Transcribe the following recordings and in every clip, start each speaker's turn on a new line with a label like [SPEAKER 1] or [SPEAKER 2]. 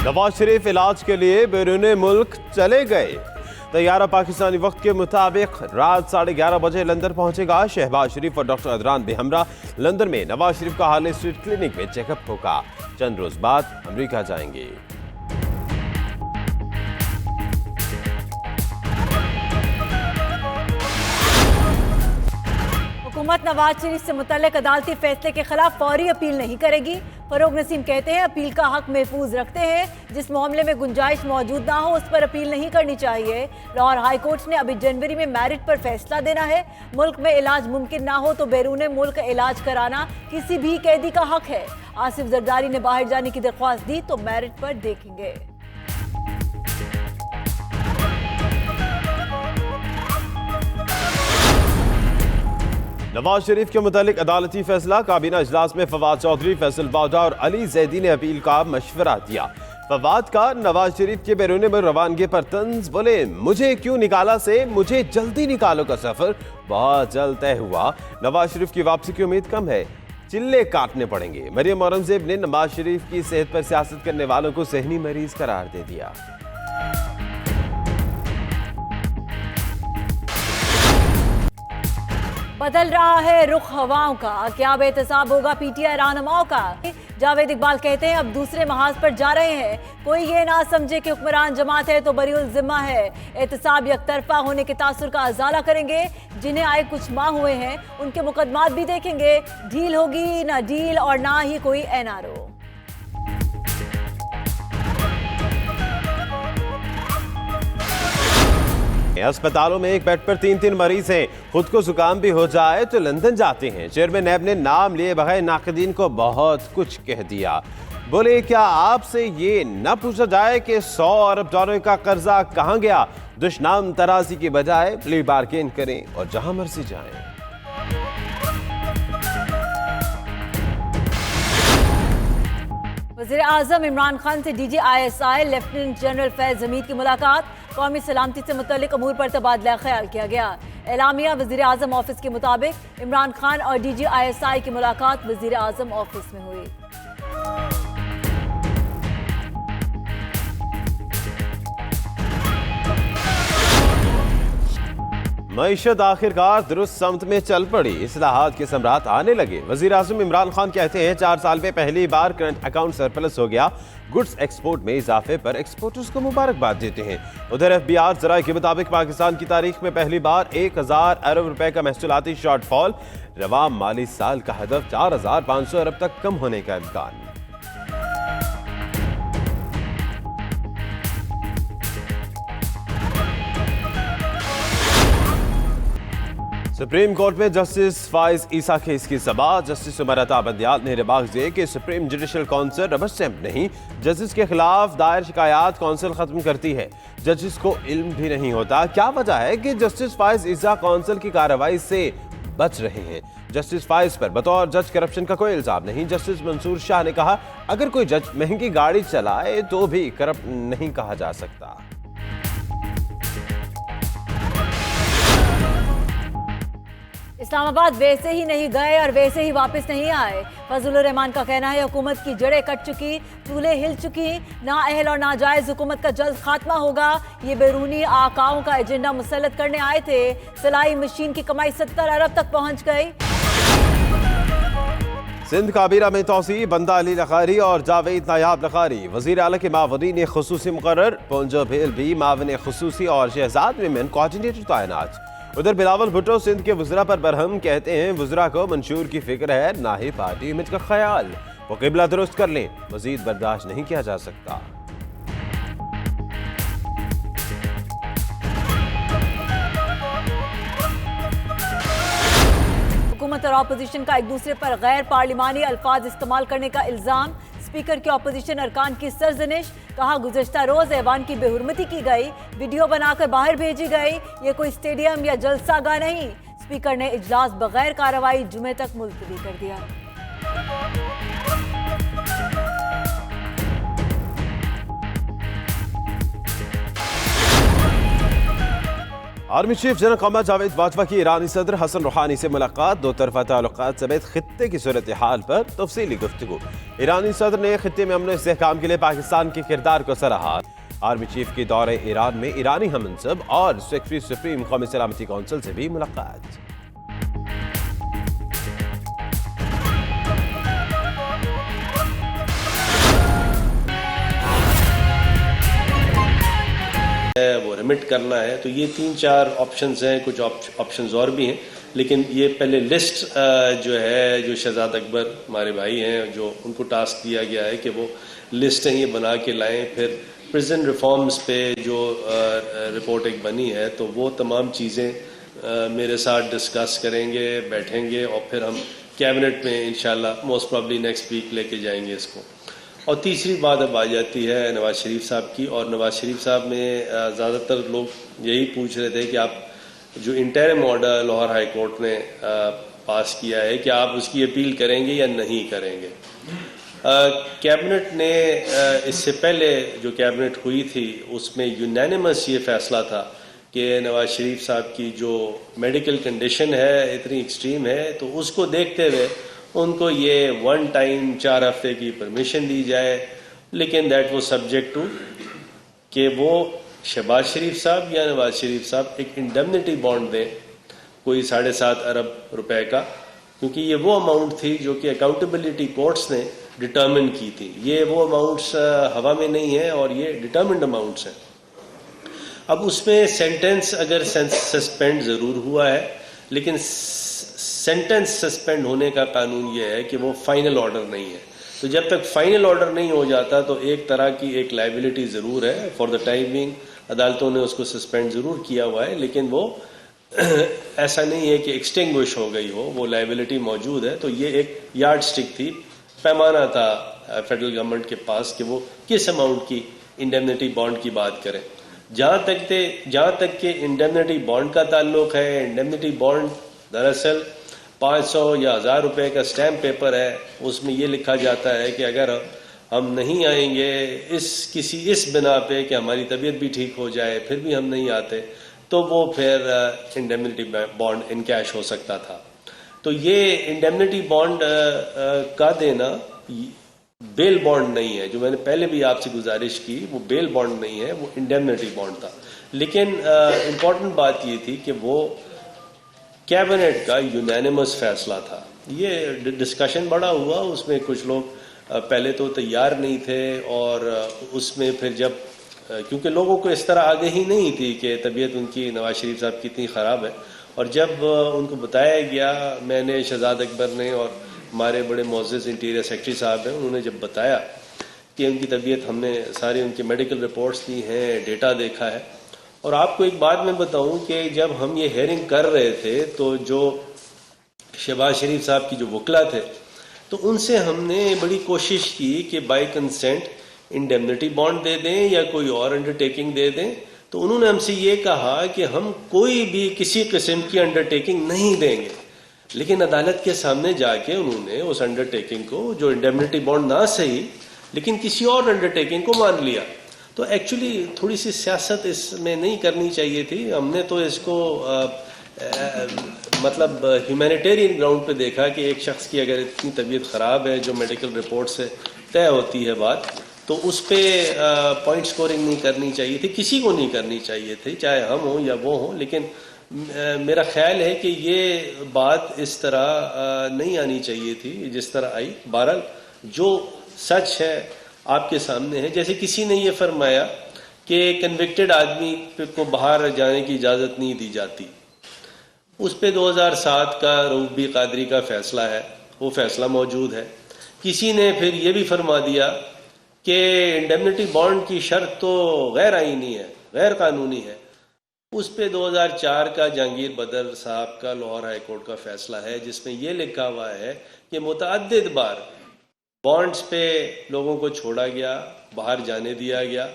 [SPEAKER 1] नवाज शरीफ इलाज के लिए बैरून मुल्क चले गए। तैयारा पाकिस्तानी वक्त के मुताबिक रात 11:30 बजे लंदन पहुंचेगा। शहबाज शरीफ और डॉक्टर अदनान बेहमरा लंदन में नवाज शरीफ का हार्ले स्ट्रीट क्लिनिक में चेकअप होगा। चंद रोज बाद अमेरिका जाएंगे।
[SPEAKER 2] हुकूमत नवाज शरीफ से मुतल्लिक अदालती फैसले के खिलाफ फौरी अपील नहीं करेगी। फरोग नसीम कहते हैं अपील का हक महफूज रखते हैं। जिस मामले में गुंजाइश मौजूद ना हो उस पर अपील नहीं करनी चाहिए। लाहौर हाई कोर्ट ने अभी जनवरी में मैरिट पर फैसला देना है। मुल्क में इलाज मुमकिन ना हो तो बैरून मुल्क इलाज कराना किसी भी कैदी का हक है। आसिफ जरदारी ने बाहर जाने की दरख्वास्त दी तो मैरिट पर देखेंगे।
[SPEAKER 1] नवाज शरीफ के मुतालिक अदालती फैसला। काबीना इजलास में फवाद चौधरी, फैसल बावडा और अली जैदी ने अपील का मशवरा दिया। फवाद का नवाज शरीफ के बैरून में रवानगी पर तंज, बोले मुझे क्यों निकाला से मुझे जल्दी निकालो का सफर बहुत जल्द तय हुआ। नवाज शरीफ की वापसी की उम्मीद कम है, चिल्ले काटने पड़ेंगे। मरियम औरंगजेब ने नवाज शरीफ की सेहत पर सियासत करने वालों को ज़हनी मरीज करार दे दिया।
[SPEAKER 2] बदल रहा है रुख हवाओं का, क्या बेतसाब होगा पीटीआई रहनुमाओं का। जावेद इकबाल कहते हैं अब दूसरे महाज पर जा रहे हैं। कोई ये ना समझे कि हुक्मरान जमात है तो बरीउल जिम्मा है। एहतसाब यकतरफा होने के तासुर का अजाला करेंगे। जिन्हें आए कुछ माह हुए हैं उनके मुकदमात भी देखेंगे। ढील होगी ना डील और ना ही कोई एनआरओ।
[SPEAKER 1] अस्पतालों में एक बेड पर 3 मरीज हैं। खुद को जुकाम भी हो जाए तो लंदन जाते हैं। चेयरमैन नैब ने नाम लिए बगैर नाक़दीन को बहुत कुछ कह दिया। बोले क्या आपसे ये न पूछा जाए कि 100 अरब डॉलर का कर्जा कहां गया। दुश्मन तराजी की बजाय प्ली बार्गेन करें और जहां मर्जी जाएं।
[SPEAKER 2] वज़ीर आज़म इमरान खान से DGISI लेफ्टिनेंट जनरल फैज़ हमीद की मुलाकात। कौमी सलामती से मुतल्लिक अमूर पर तबादला ख्याल किया गया। एलामिया वज़ीर आज़म ऑफिस के मुताबिक इमरान खान और DGISI की मुलाकात वज़ीर आज़म ऑफिस में हुई।
[SPEAKER 1] मईशत आखिरकार दुरुस्त समत में चल पड़ी। इस्लाहात के सम्राट आने लगे। वज़ीर आज़म इमरान खान कहते हैं 4 साल में पहली बार करंट अकाउंट सरप्लस हो गया। गुड्स एक्सपोर्ट में इजाफे पर एक्सपोर्टर्स को मुबारकबाद देते हैं। उधर FBR ज़राए के मुताबिक पाकिस्तान की तारीख में पहली बार 1000 अरब रुपए का महसूलाती शॉर्टफॉल। रवा माली साल का हदफ 4500 अरब तक कम होने का इम्कान। सुप्रीम कोर्ट में जस्टिस फाइज ईसा केस की समाअत। जस्टिस उमर अता बंदियाल ने रिमार्क दिए कि supreme judicial council rubber stamp नहीं, जजेस के खिलाफ दायर शिकायत काउंसिल खत्म करती है। जजेस को इल्म भी नहीं होता। क्या वजह है कि जस्टिस फाइज ईसा काउंसिल की कार्रवाई से बच रहे हैं। जस्टिस फाइज पर बतौर जज करप्शन का कोई इल्जाम नहीं। जस्टिस मंसूर शाह ने कहा अगर कोई जज महंगी गाड़ी चलाए तो भी करप्ट नहीं कहा जा सकता।
[SPEAKER 2] इस्लामाबाद वैसे ही नहीं गए और वैसे ही वापस नहीं आए। फजलुर रहमान का कहना है हुकूमत की जड़ें कट चुकी, चूल्हे हिल चुकी। नाअहल और नाजायज हुकूमत का जल्द खात्मा होगा। ये बैरूनी आकाओं का एजेंडा मुसल्लत करने आए थे। सिलाई मशीन की कमाई 70 अरब तक पहुंच गई।
[SPEAKER 1] सिंध काबीना में तोसी, बंदा अली लखारी और जावेद नायाब लखारी वज़ीर आला के मावनीन खुसूसी मुकर्रर। पोंजो भेल भी मावन खुसूसी और शहजाद मेमन कोऑर्डिनेटर तैनात। उधर बिलावल भुट्टो सिंध के वज़रा पर बरहम कहते हैं वज़रा को मंशूर की फिक्र है ना ही पार्टी इमेज का ख्याल। वो किबला दुरुस्त कर लें, मजीद बर्दाश्त नहीं किया जा सकता।
[SPEAKER 2] हुकूमत और अपोजिशन का एक दूसरे पर गैर पार्लिमानी अल्फाज इस्तेमाल करने का इल्जाम। स्पीकर के अपोजिशन अरकान की सरजनिश। कहा गुज़श्ता रोज ऐवान की बेहुरमती की गई, वीडियो बनाकर बाहर भेजी गई। ये कोई स्टेडियम या जलसागाह नहीं। स्पीकर ने इजलास बगैर कार्रवाई जुमे तक मुलतवी कर दिया।
[SPEAKER 1] Army chief general Qamar Javed Bajwa की ईरानी सदर हसन रूहानी से मुलाकात, दो तरफा ताल्लुकात समेत खित्ते की सूरत हाल पर तफसीली गुफ्तगू। ईरानी सदर ने खित्ते में अमन इस्तेहकाम के लिए पाकिस्तान के किरदार को सराहा। आर्मी चीफ की दौरे ईरान में ईरानी हमनसब और सेक्रेटरी सुप्रीम कौमी सलामती कौंसिल से भी मुलाकात।
[SPEAKER 3] वो रिमिट करना है, तो ये 3-4 ऑप्शंस हैं, कुछ ऑप्शंस और भी हैं, लेकिन ये पहले लिस्ट जो है, जो शहजाद अकबर हमारे भाई हैं, जो उनको टास्क दिया गया है कि वो लिस्ट ये बना के लाएं। फिर प्रिजन रिफॉर्म्स पे जो रिपोर्ट एक बनी है, तो वो तमाम चीज़ें मेरे साथ डिस्कस करेंगे, बैठेंगे और फिर हम कैबिनेट में इंशाल्लाह मोस्ट प्रॉब्ली नेक्स्ट वीक लेके जाएंगे इसको। और तीसरी बात अब आ जाती है नवाज शरीफ साहब की, और नवाज शरीफ साहब में ज़्यादातर लोग यही पूछ रहे थे कि आप जो interim order Lahore high court ने पास किया है, कि आप उसकी अपील करेंगे या नहीं करेंगे। कैबिनेट ने इससे पहले जो कैबिनेट हुई थी उसमें यूनानिमस ये फैसला था कि नवाज शरीफ साहब की जो मेडिकल कंडीशन है इतनी एक्सट्रीम है, तो उसको देखते हुए उनको ये 1 टाइम 4 हफ्ते की परमिशन दी जाए, लेकिन दैट वो सब्जेक्ट टू कि वो शहबाज शरीफ साहब या नवाज शरीफ साहब एक इंडेमनिटी बॉन्ड दें, कोई 7.5 अरब रुपए का, क्योंकि ये वो अमाउंट थी जो कि अकाउंटेबिलिटी कोर्ट्स ने डिटर्मिन की थी। ये वो अमाउंट्स हवा में नहीं है और ये डिटर्मिन्ड अमाउंट्स हैं। अब उसमें सेंटेंस अगर सस्पेंड ज़रूर हुआ है, लेकिन सेंटेंस सस्पेंड होने का कानून ये है कि वो फाइनल ऑर्डर नहीं है। तो जब तक फाइनल ऑर्डर नहीं हो जाता तो एक तरह की एक लायबिलिटी ज़रूर है। फॉर द टाइम बिंग अदालतों ने उसको सस्पेंड ज़रूर किया हुआ है, लेकिन वो ऐसा नहीं है कि एक्सटिंग्विश हो गई हो, वो लायबिलिटी मौजूद है। तो ये एक यार्ड स्टिक थी, पैमाना था फेडरल गवर्नमेंट के पास कि वो किस अमाउंट की इंडेमनिटी बॉन्ड की बात करें। जहाँ तक के इंडेमनिटी बॉन्ड का ताल्लुक है, इंडेमनिटी बॉन्ड दरअसल 500 या 1000 रुपए का स्टैम्प पेपर है। उसमें ये लिखा जाता है कि अगर हम नहीं आएंगे इस बिना पे कि हमारी तबीयत भी ठीक हो जाए, फिर भी हम नहीं आते, तो वो फिर इंडेमनिटी बॉन्ड इनकैश हो सकता था। तो ये इंडेमनिटी बॉन्ड का देना बेल बॉन्ड नहीं है, जो मैंने पहले भी आपसे गुजारिश की, वो बेल बॉन्ड नहीं है, वो इंडेमनिटी बॉन्ड था। लेकिन इम्पॉर्टेंट बात ये थी कि वो कैबिनेट का यूनानिमस फैसला था। ये डिस्कशन बड़ा हुआ, उसमें कुछ लोग पहले तो तैयार नहीं थे, और उसमें फिर जब क्योंकि लोगों को इस तरह आगाही नहीं थी कि तबीयत उनकी नवाज शरीफ साहब की इतनी ख़राब है, और जब उनको बताया गया, मैंने शहजाद अकबर ने और हमारे बड़े मोअज़्ज़िज़ इंटीरियर सेक्रेटरी साहब हैं, उन्होंने जब बताया कि उनकी तबीयत, हमने सारी उनकी मेडिकल रिपोर्ट्स दी हैं, डेटा देखा है। और आपको एक बात मैं बताऊं कि जब हम ये हेयरिंग कर रहे थे, तो जो शहबाज शरीफ साहब की जो वकला थे, तो उनसे हमने बड़ी कोशिश की कि बाय कंसेंट इंडेमनिटी बॉन्ड दे दें या कोई और अंडरटेकिंग दे दें। तो उन्होंने हमसे ये कहा कि हम कोई भी किसी किस्म की अंडरटेकिंग नहीं देंगे, लेकिन अदालत के सामने जाके उन्होंने उस अंडरटेकिंग को, जो इंडेमनिटी बॉन्ड ना सही लेकिन किसी और अंडरटेकिंग को मान लिया। तो एक्चुअली थोड़ी सी सियासत इसमें नहीं करनी चाहिए थी। हमने तो इसको मतलब ह्यूमैनिटेरियन ग्राउंड पे देखा कि एक शख्स की अगर इतनी तबीयत ख़राब है, जो मेडिकल रिपोर्ट से तय होती है बात, तो उस पर पॉइंट स्कोरिंग नहीं करनी चाहिए थी, किसी को नहीं करनी चाहिए थी, चाहे हम हों या वो हों। लेकिन मेरा ख्याल है कि ये बात इस तरह नहीं आनी चाहिए थी जिस तरह आई। बहरहाल जो सच है आपके सामने है। जैसे किसी ने ये फरमाया कि कन्विक्टेड आदमी को बाहर जाने की इजाज़त नहीं दी जाती, उस पे 2007 का रऊफ बी कादरी का फैसला है, वो फैसला मौजूद है। किसी ने फिर ये भी फरमा दिया कि इंडेमनिटी बॉन्ड की शर्त तो गैर आईनी है, गैर कानूनी है। उस पे 2004 का जहांगीर बदर साहब का लाहौर हाई कोर्ट का फैसला है, जिसमें यह लिखा हुआ है कि मुतअद्दिद बार बॉन्ड्स पे लोगों को छोड़ा गया, बाहर जाने दिया गया,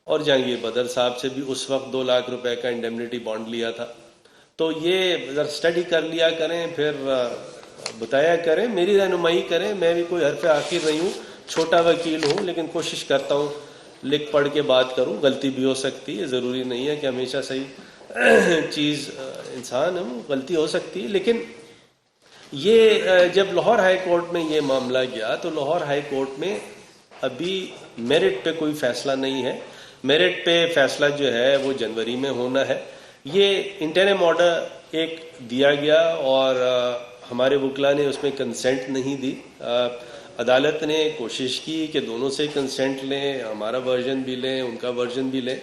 [SPEAKER 3] और जहांगीर बदर साहब से भी उस वक्त 2 लाख रुपए का इंडेमनिटी बॉन्ड लिया था। तो ये अगर स्टडी कर लिया करें, फिर बताया करें, मेरी रहनुमाई करें। मैं भी कोई हरफ आखिर नहीं हूँ, छोटा वकील हूँ, लेकिन कोशिश करता हूँ लिख पढ़ के बात करूँ। गलती भी हो सकती है, ज़रूरी नहीं है कि हमेशा सही चीज़ इंसान हम गलती हो सकती है, लेकिन ये जब लाहौर हाई कोर्ट में ये मामला गया तो लाहौर हाई कोर्ट में अभी मेरिट पे कोई फैसला नहीं है। मेरिट पे फैसला जो है वो जनवरी में होना है। ये इंटरिम ऑर्डर एक दिया गया और हमारे वकला ने उसमें कंसेंट नहीं दी। अदालत ने कोशिश की कि दोनों से कंसेंट लें, हमारा वर्जन भी लें, उनका वर्जन भी लें।